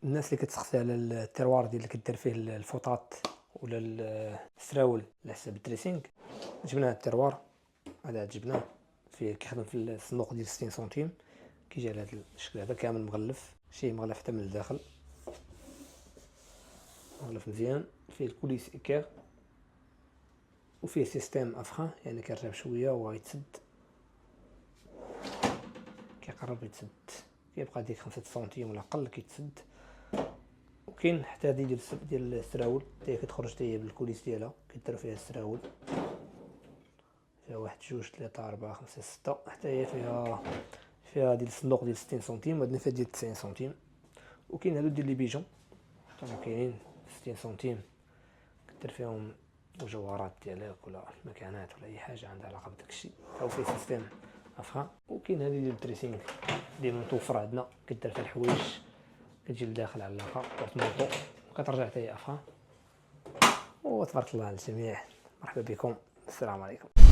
الناس اللي كتسقسي على التروار ديال اللي كدير فيه الفوطات ولا السراول على حساب الدريسينغ، جبنا هاد التروار هذا، جبناه فيه كيخدم في الصندوق ديال 60 سنتيم، كيجي على هذا الشكل هذا كامل مغلف، شي مغلف حتى من الداخل، مغلف مزيان، فيه الكوليس ايكير وفيه سيستيم افخان، يعني كيرجع بشويه وغيتسد، كيقرب يتسد، كيبقى ديك 5 سنتيم ولا اقل كيتسد. وكاين حتى هادي ديال السراول حتى هي كتخرج حتى هي بالكوليس ديالها، كديرو فيها السراول، فيها 1 2 3 4 5 6، حتى هي فيها ديال الصندوق ديال 60 سنتيم، وعندنا فيها ديال 90 سنتيم. وكاين هادو ديال لي بيجون حتى كاينين 60 سنتيم، كدير فيهم الجوهرات ديالك ولا المكانات ولا اي حاجه عندها علاقه بداكشي، او فيه سيستيم افخان. وكاين هادي ديال الدريسينغ ديال متوفره عندنا، كدير فيها الحوايج، كتجي لداخل على اللاقه بورتمونطو، كترجع حتى هي افخان. وتبارك الله على الجميع، مرحبا بكم، السلام عليكم.